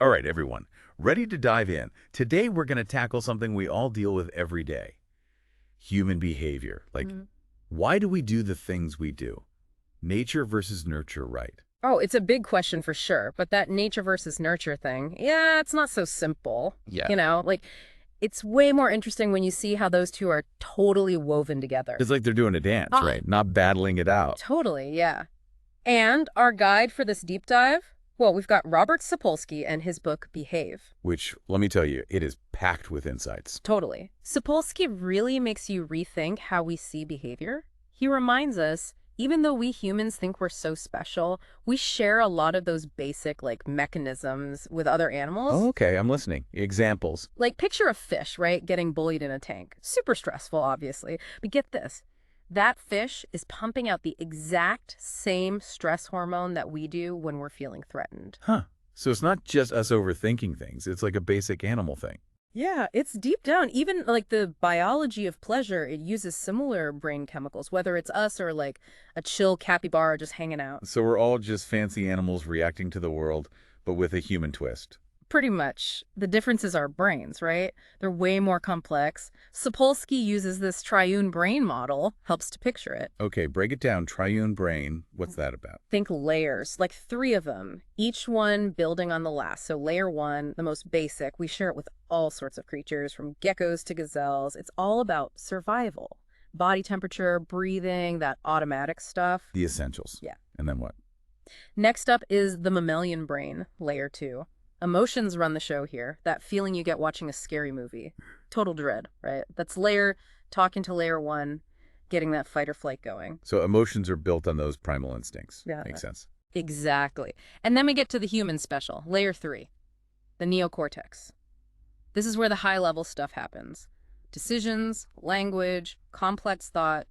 All right, everyone, ready to dive in. Today, we're going to tackle something we all deal with every day, human behavior. Like, Mhm. why do we do the things we do? Nature versus nurture, right? Oh, it's a big question for sure, but that nature versus nurture thing, yeah, it's not so simple. Yeah. It's way more interesting when you see how those two are totally woven together. It's like they're doing a dance, Ah, right? Not battling it out. totally, yeah. And our guide for this deep dive? Well, we've got Robert Sapolsky and his book, Behave. Which, let me tell you, it is packed with insights. Totally. Sapolsky really makes you rethink how we see behavior. He reminds us, even though we humans think we're so special, we share a lot of those basic, mechanisms with other Oh, animals. okay, I'm listening. Examples. Like, picture a fish, right, getting bullied in a tank. Super stressful, obviously. But get this. That fish is pumping out the exact same stress hormone that we do when we're feeling threatened. Huh. So it's not just us overthinking things. It's like a basic animal thing. Yeah, it's deep down. Even like the biology of pleasure, it uses similar brain chemicals, whether it's us or like a chill capybara just hanging out. So we're all just fancy animals reacting to the world, but with a human twist. Pretty much. The difference is our brains, right? They're way more complex. Sapolsky uses this triune brain model, helps to picture it. Okay, break it down. Triune brain. What's that about? Think layers, like three of them, each one building on the last. So layer one, the most basic, we share it with all sorts of creatures, from geckos to gazelles. It's all about survival. Body temperature, breathing, that automatic stuff. The essentials. Yeah. And then what? Next up is the mammalian brain, layer two. Emotions run the show here, that feeling you get watching a scary movie. Total dread, right? That's talking to layer one, getting that fight or flight going. So emotions are built on those primal instincts. Yeah. Makes sense. Exactly. And then we get to the human special, layer three, the neocortex. This is where the high level stuff happens. Decisions, language, complex thought.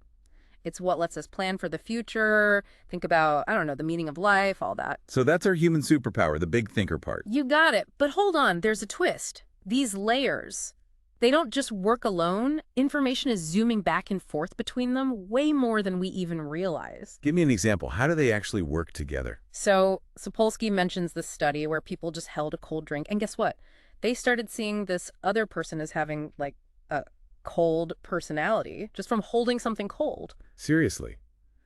It's what lets us plan for the future, think about, I don't know, the meaning of life, all that. So that's our human superpower, the big thinker part. You got it. But hold on, there's a twist. These layers, they don't just work alone. Information is zooming back and forth between them way more than we even realize. Give me an example. How do they actually work together? So Sapolsky mentions this study where people just held a cold drink, and guess what? They started seeing this other person as having like a cold personality just from holding something cold. Seriously.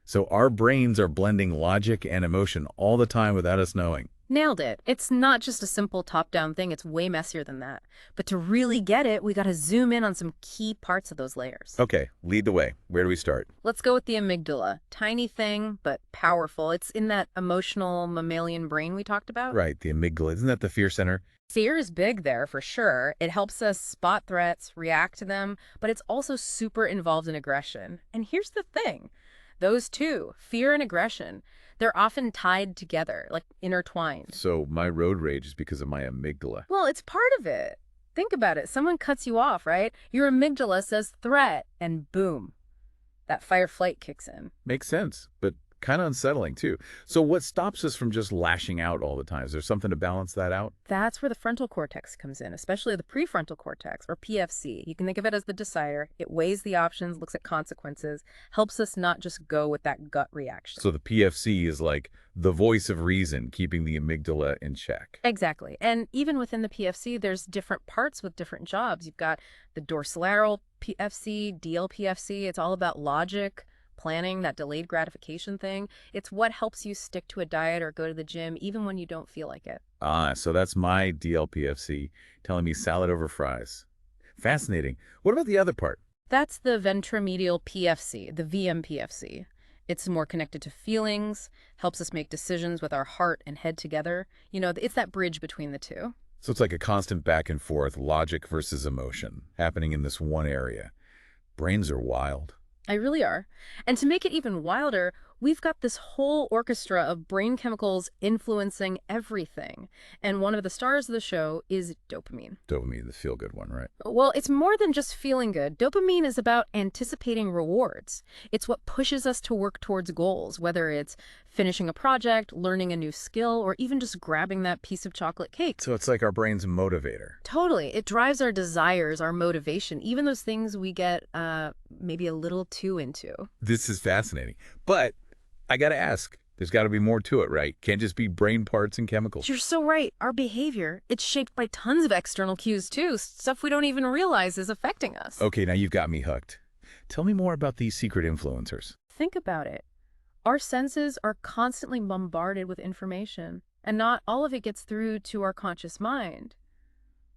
So our brains are blending logic and emotion all the time without us knowing. Nailed it. It's not just a simple top-down thing. It's way messier than that. But to really get it, we got to zoom in on some key parts of those layers. Okay, lead the way. Where do we start? Let's go with the amygdala. Tiny thing, but powerful. It's in that emotional mammalian brain we talked about. Right, the amygdala. Isn't that the fear center? Fear is big there for sure. It helps us spot threats, react to them, but it's also super involved in aggression. And here's the thing. Those two, fear and aggression, they're often tied together, like intertwined. So my road rage is because of my amygdala. Well, it's part of it. Think about it. Someone cuts you off, right? Your amygdala says threat, and boom, that fight or flight kicks in. Makes sense, but kind of unsettling too. So what stops us from just lashing out all the time? Is there something to balance that out? That's where the frontal cortex comes in, especially the prefrontal cortex, or PFC. You can think of it as the decider. It weighs the options, looks at consequences, helps us not just go with that gut reaction. So the PFC is like the voice of reason, keeping the amygdala in check. Exactly. And even within the PFC, there's different parts with different jobs. You've got the dorsolateral PFC, DLPFC. It's all about logic, planning, that delayed gratification thing. It's what helps you stick to a diet or go to the gym even when you don't feel like it. Ah, so that's my DLPFC telling me salad over fries. Fascinating. What about the other part? That's the ventromedial PFC, the VMPFC. It's more connected to feelings, helps us make decisions with our heart and head together. You know, it's that bridge between the two. So it's like a constant back and forth, logic versus emotion, happening in this one area. Brains are wild. I really are. And to make it even wilder, we've got this whole orchestra of brain chemicals influencing everything. And one of the stars of the show is dopamine. Dopamine, the feel-good one, right? Well, it's more than just feeling good. Dopamine is about anticipating rewards. It's what pushes us to work towards goals, whether it's finishing a project, learning a new skill, or even just grabbing that piece of chocolate cake. So it's like our brain's motivator. Totally. It drives our desires, our motivation, even those things we get maybe a little too into. This is fascinating. But I got to ask, There's got to be more to it, right? Can't just be brain parts and chemicals. You're so right. Our behavior, it's shaped by tons of external cues too, stuff we don't even realize is affecting us. Okay, now you've got me hooked. Tell me more about these secret influencers. Think about it. Our senses are constantly bombarded with information, and not all of it gets through to our conscious mind.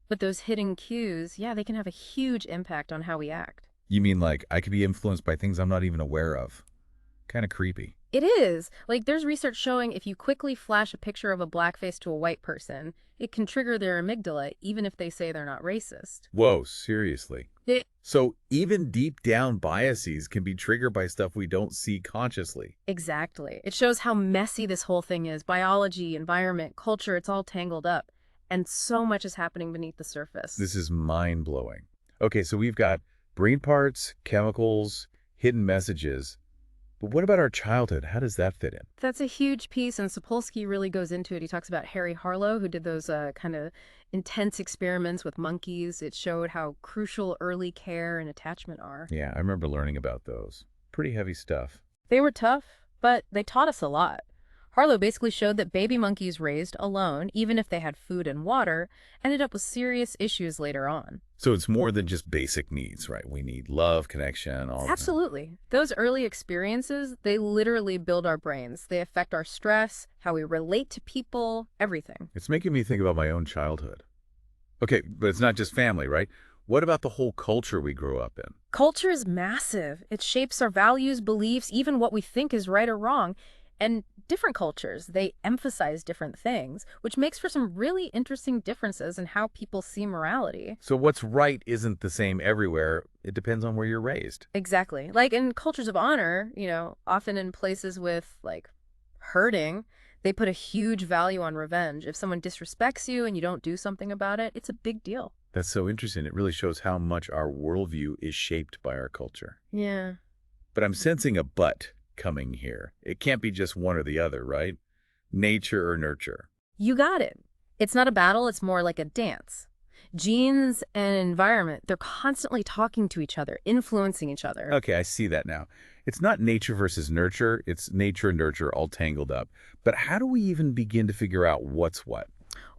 But those hidden cues, yeah, they can have a huge impact on how we act. You mean like I could be influenced by things I'm not even aware of? Kind of creepy. It is. Like, there's research showing if you quickly flash a picture of a blackface to a white person, it can trigger their amygdala, even if they say they're not racist. Whoa, seriously? It, So even deep down biases can be triggered by stuff we don't see consciously. exactly. It shows how messy this whole thing is. Biology, environment, culture, it's all tangled up. And so much is happening beneath the surface. This is mind-blowing. Okay, so we've got brain parts, chemicals, hidden messages. But what about our childhood? How does that fit in? That's a huge piece, and Sapolsky really goes into it. He talks about Harry Harlow, who did those kind of intense experiments with monkeys. It showed how crucial early care and attachment are. Yeah, I remember learning about those. Pretty heavy stuff. They were tough, but they taught us a lot. Harlow basically showed that baby monkeys raised alone, even if they had food and water, ended up with serious issues later on. So it's more than just basic needs, right? We need love, connection, all of that. Absolutely. Those early experiences, they literally build our brains. They affect our stress, how we relate to people, everything. It's making me think about my own childhood. Okay, but it's not just family, right? What about the whole culture we grew up in? Culture is massive. It shapes our values, beliefs, even what we think is right or wrong. And different cultures, they emphasize different things, which makes for some really interesting differences in how people see morality. So what's right isn't the same everywhere. It depends on where you're raised. Exactly. Like in cultures of honor, often in places with like hurting, they put a huge value on revenge. If someone disrespects you and you don't do something about it, it's a big deal. That's so interesting. It really shows how much our worldview is shaped by our culture. Yeah. But I'm sensing a but coming here. It can't be just one or the other, right? Nature or nurture. You got it. It's not a battle, it's more like a dance. Genes and environment, they're constantly talking to each other, influencing each other. Okay, I see that now. It's not nature versus nurture. It's nature and nurture all tangled up. But how do we even begin to figure out what's what?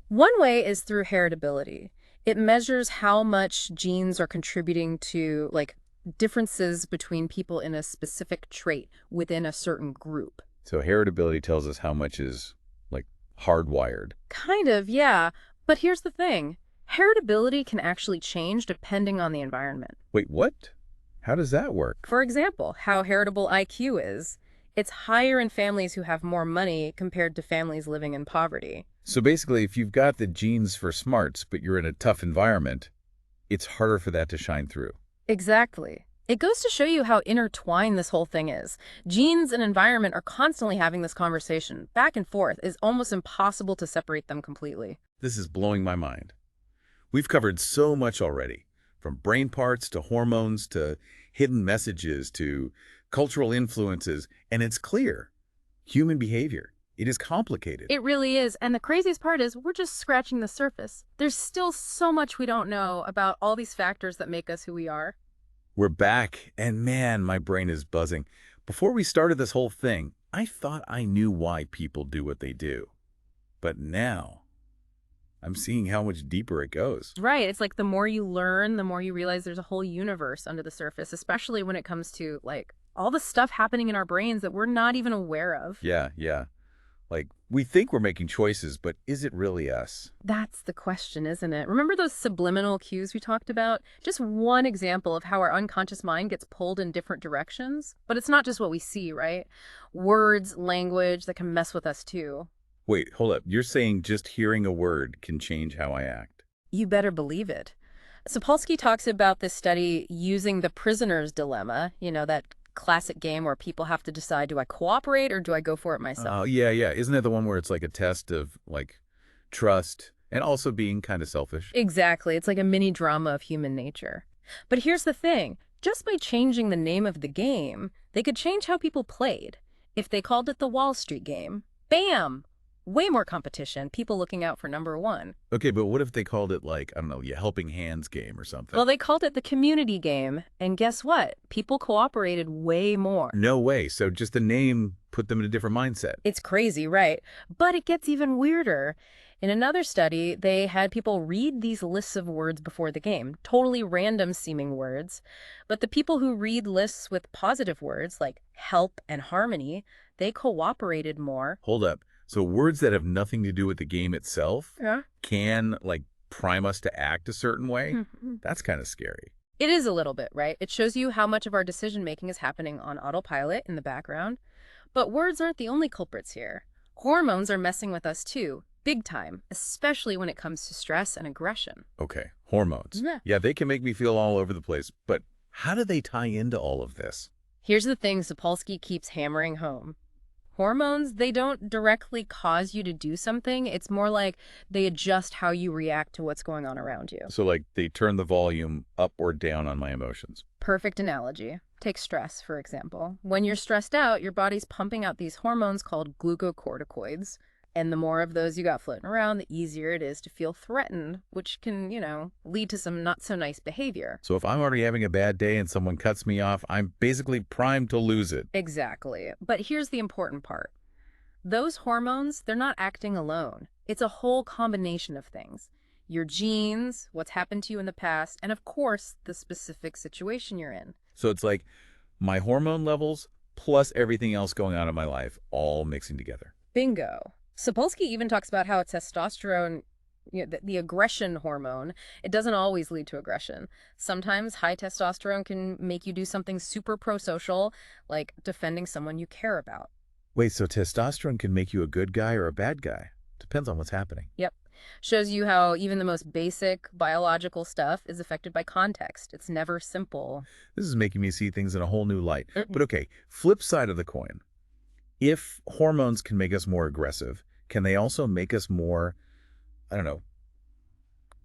One way is through heritability. It measures how much genes are contributing to, like, differences between people in a specific trait within a certain group. So heritability tells us how much is, like, hardwired. Kind of, yeah. But here's the thing. Heritability can actually change depending on the environment. Wait, what? How does that work? For example, how heritable IQ is. It's higher in families who have more money compared to families living in poverty. So basically, if you've got the genes for smarts, but you're in a tough environment, it's harder for that to shine through. Exactly. It goes to show you how intertwined this whole thing is. Genes and environment are constantly having this conversation. Back and forth. It's almost impossible to separate them completely. This is blowing my mind. We've covered so much already, from brain parts to hormones to hidden messages to cultural influences, and it's clear. Human behavior. It is complicated. It really is. And the craziest part is we're just scratching the surface. There's still so much we don't know about all these factors that make us who we are. We're back, and man, my brain is buzzing. Before we started this whole thing, I thought I knew why people do what they do. But now, I'm seeing how much deeper it goes. Right. It's like the more you learn, the more you realize there's a whole universe under the surface, especially when it comes to, like, all the stuff happening in our brains that we're not even aware of. Yeah. Like, we think we're making choices, but is it really us? That's the question, isn't it? Remember those subliminal cues we talked about? Just one example of how our unconscious mind gets pulled in different directions. But it's not just what we see, right? Words, language that can mess with us too. Wait, hold up. You're saying just hearing a word can change how I act? You better believe it. Sapolsky talks about this study using the prisoner's dilemma, that classic game where people have to decide, do I cooperate or do I go for it myself? Oh, yeah. Isn't that the one where it's like a test of, like, trust and also being kind of selfish? Exactly. It's like a mini drama of human nature. But here's the thing. Just by changing the name of the game, they could change how people played. If they called it the Wall Street game, bam! Way more competition, people looking out for number one. Okay, but what if they called it like, I don't know, yeah, helping hands game or something? Well, they called it the community game, and guess what? People cooperated way more. No way. So just the name put them in a different mindset. It's crazy, right? But it gets even weirder. In another study, they had people read these lists of words before the game, totally random seeming words. But the people who read lists with positive words like help and harmony, they cooperated more. Hold up. So words that have nothing to do with the game itself Yeah. can, like, prime us to act a certain way? Mhm. That's kind of scary. It is a little bit, right? It shows you how much of our decision making is happening on autopilot in the background. But words aren't the only culprits here. Hormones are messing with us too, big time, especially when it comes to stress and aggression. Okay, hormones. Yeah. Yeah, they can make me feel all over the place, but how do they tie into all of this? Here's the thing Sapolsky keeps hammering home. Hormones, they don't directly cause you to do something. It's more like they adjust how you react to what's going on around you. So, like, they turn the volume up or down on my emotions. Perfect analogy. Take stress, for example. When you're stressed out, your body's pumping out these hormones called glucocorticoids. And the more of those you got floating around, the easier it is to feel threatened, which can, lead to some not so nice behavior. So if I'm already having a bad day and someone cuts me off, I'm basically primed to lose it. Exactly. But here's the important part. Those hormones, they're not acting alone. It's a whole combination of things. Your genes, what's happened to you in the past, and of course, the specific situation you're in. So it's like my hormone levels plus everything else going on in my life all mixing together. Bingo. Sapolsky even talks about how testosterone, the aggression hormone, it doesn't always lead to aggression. Sometimes high testosterone can make you do something super pro-social, like defending someone you care about. Wait, so testosterone can make you a good guy or a bad guy? Depends on what's happening. Yep. Shows you how even the most basic biological stuff is affected by context. It's never simple. This is making me see things in a whole new light. But okay, flip side of the coin. If hormones can make us more aggressive, can they also make us more, I don't know,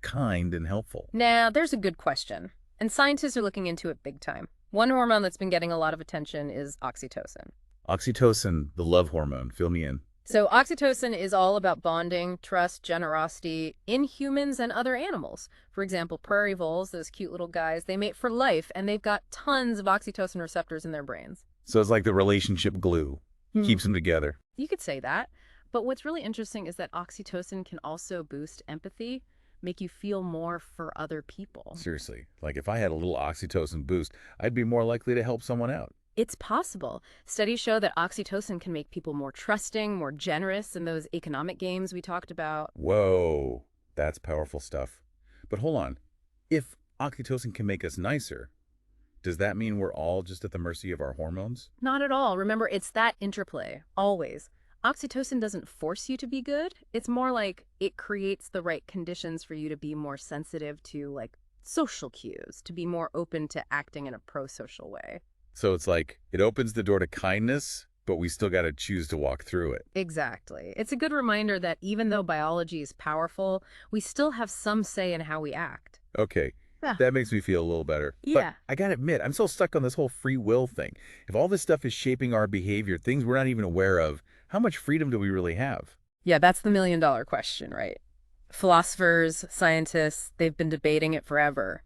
kind and helpful? Now, there's a good question. And scientists are looking into it big time. One hormone that's been getting a lot of attention is oxytocin. Oxytocin, the love hormone, fill me in. So oxytocin is all about bonding, trust, generosity in humans and other animals. For example, prairie voles, those cute little guys, they mate for life, and they've got tons of oxytocin receptors in their brains. So it's like the relationship glue, keeps them together. You could say that. But what's really interesting is that oxytocin can also boost empathy, make you feel more for other people. Seriously, like if I had a little oxytocin boost, I'd be more likely to help someone out. It's possible. Studies show that oxytocin can make people more trusting, more generous in those economic games we talked about. Whoa, that's powerful stuff. But hold on, if oxytocin can make us nicer, does that mean we're all just at the mercy of our hormones? Not at all. Remember, it's that interplay, always. Oxytocin doesn't force you to be good. It's more like it creates the right conditions for you to be more sensitive to, like, social cues, to be more open to acting in a pro-social way. So it's like it opens the door to kindness, but we still got to choose to walk through it. Exactly. It's a good reminder that even though biology is powerful, we still have some say in how we act. Okay, Yeah. that makes me feel a little better. Yeah. But I got to admit, I'm so stuck on this whole free will thing. If all this stuff is shaping our behavior, things we're not even aware of, how much freedom do we really have? Yeah, that's the million-dollar question, right? Philosophers, scientists, they've been debating it forever.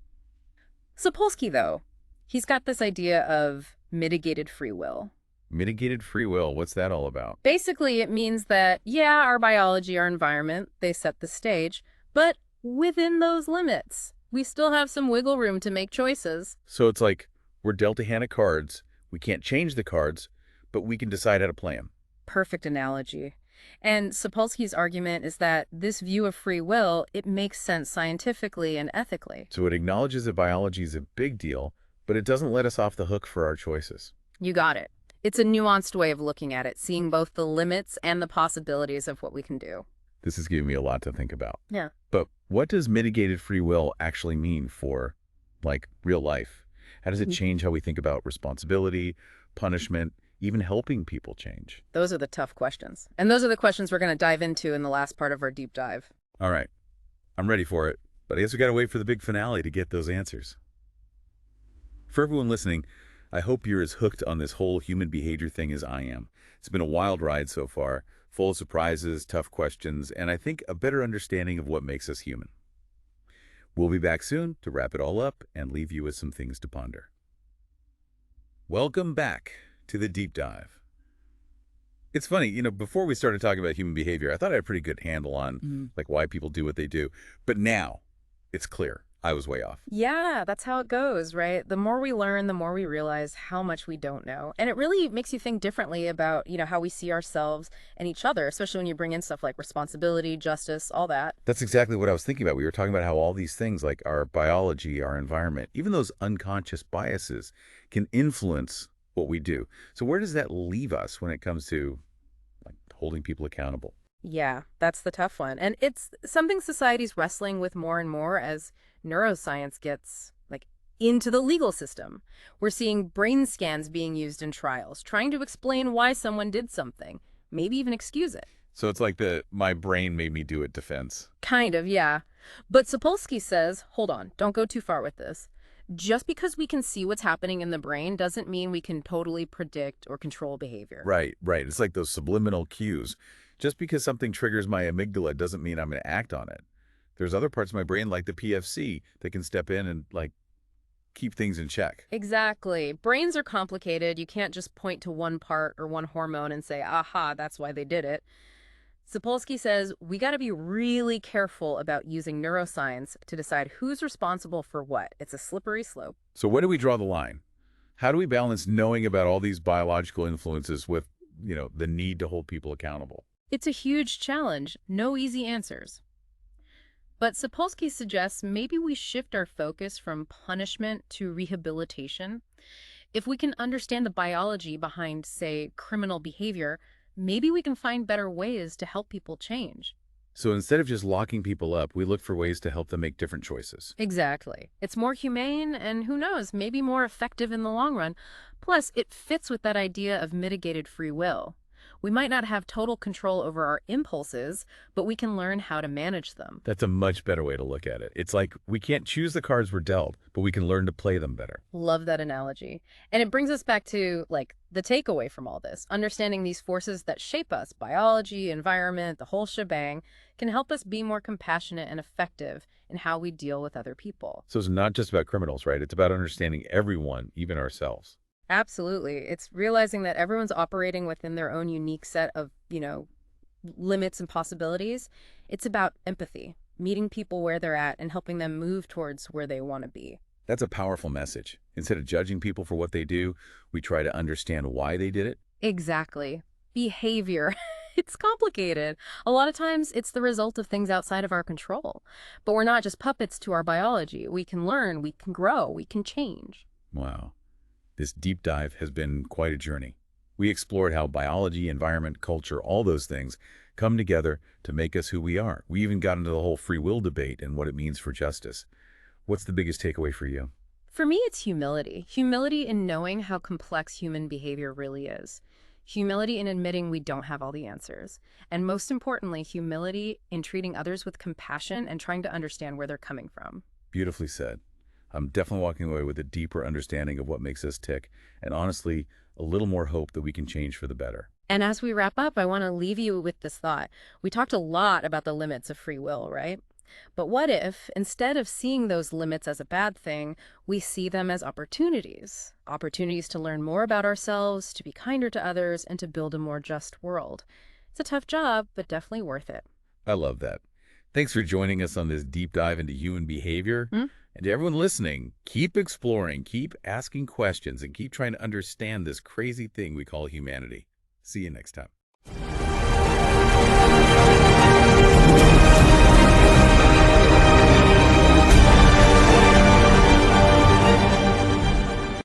Sapolsky, though, he's got this idea of mitigated free will. Mitigated free will, what's that all about? Basically, it means that, yeah, our biology, our environment, they set the stage, but within those limits, we still have some wiggle room to make choices. So it's like we're dealt a hand of cards. We can't change the cards, but we can decide how to play them. Perfect analogy. And Sapolsky's argument is that this view of free will, it makes sense scientifically and ethically. So it acknowledges that biology is a big deal, but it doesn't let us off the hook for our choices. You got it. It's a nuanced way of looking at it, seeing both the limits and the possibilities of what we can do. This is giving me a lot to think about. Yeah. But what does mitigated free will actually mean for, like, real life? How does it change how we think about responsibility, punishment, even helping people change? Those are the tough questions. And those are the questions we're going to dive into in the last part of our deep dive. All right. I'm ready for it, but I guess we got to wait for the big finale to get those answers. For everyone listening, I hope you're as hooked on this whole human behavior thing as I am. It's been a wild ride so far, full of surprises, tough questions, and I think a better understanding of what makes us human. We'll be back soon to wrap it all up and leave you with some things to ponder. Welcome back to the deep dive. It's funny, before we started talking about human behavior, I thought I had a pretty good handle on like why people do what they do. But now it's clear I was way off. Yeah, that's how it goes, right? The more we learn, the more we realize how much we don't know. And it really makes you think differently about, how we see ourselves and each other, especially when you bring in stuff like responsibility, justice, all that. That's exactly what I was thinking about. We were talking about how all these things like our biology, our environment, even those unconscious biases can influence what we do. So where does that leave us when it comes to like holding people accountable? Yeah, that's the tough one. And it's something society's wrestling with more and more as neuroscience gets like into the legal system. We're seeing brain scans being used in trials, trying to explain why someone did something, maybe even excuse it. So it's like the my brain made me do it defense. Kind of, yeah. But Sapolsky says, hold on, don't go too far with this. Just because we can see what's happening in the brain doesn't mean we can totally predict or control behavior. Right, right. It's like those subliminal cues. Just because something triggers my amygdala doesn't mean I'm going to act on it. There's other parts of my brain, like the PFC, that can step in and like keep things in check. Exactly. Brains are complicated. You can't just point to one part or one hormone and say, aha, that's why they did it. Sapolsky says we got to be really careful about using neuroscience to decide who's responsible for what. It's a slippery slope. So where do we draw the line? How do we balance knowing about all these biological influences with, the need to hold people accountable? It's a huge challenge. No easy answers. But Sapolsky suggests maybe we shift our focus from punishment to rehabilitation. If we can understand the biology behind, say, criminal behavior, maybe we can find better ways to help people change. So instead of just locking people up, we look for ways to help them make different choices. Exactly. It's more humane and who knows, maybe more effective in the long run. Plus, it fits with that idea of mitigated free will. We might not have total control over our impulses, but we can learn how to manage them. That's a much better way to look at it. It's like we can't choose the cards we're dealt, but we can learn to play them better. Love that analogy. And it brings us back to, the takeaway from all this. Understanding these forces that shape us, biology, environment, the whole shebang, can help us be more compassionate and effective in how we deal with other people. So it's not just about criminals, right? It's about understanding everyone, even ourselves. Absolutely. It's realizing that everyone's operating within their own unique set of, limits and possibilities. It's about empathy, meeting people where they're at and helping them move towards where they want to be. That's a powerful message. Instead of judging people for what they do, we try to understand why they did it. Exactly. Behavior. It's complicated. A lot of times it's the result of things outside of our control. But we're not just puppets to our biology. We can learn, we can grow, we can change. Wow. This deep dive has been quite a journey. We explored how biology, environment, culture, all those things come together to make us who we are. We even got into the whole free will debate and what it means for justice. What's the biggest takeaway for you? For me, it's humility. Humility in knowing how complex human behavior really is. Humility in admitting we don't have all the answers. And most importantly, humility in treating others with compassion and trying to understand where they're coming from. Beautifully said. I'm definitely walking away with a deeper understanding of what makes us tick, and honestly, a little more hope that we can change for the better. And as we wrap up, I want to leave you with this thought. We talked a lot about the limits of free will, right? But what if, instead of seeing those limits as a bad thing, we see them as opportunities? Opportunities to learn more about ourselves, to be kinder to others, and to build a more just world. It's a tough job, but definitely worth it. I love that. Thanks for joining us on this deep dive into human behavior. And to everyone listening, keep exploring, keep asking questions, and keep trying to understand this crazy thing we call humanity. See you next time.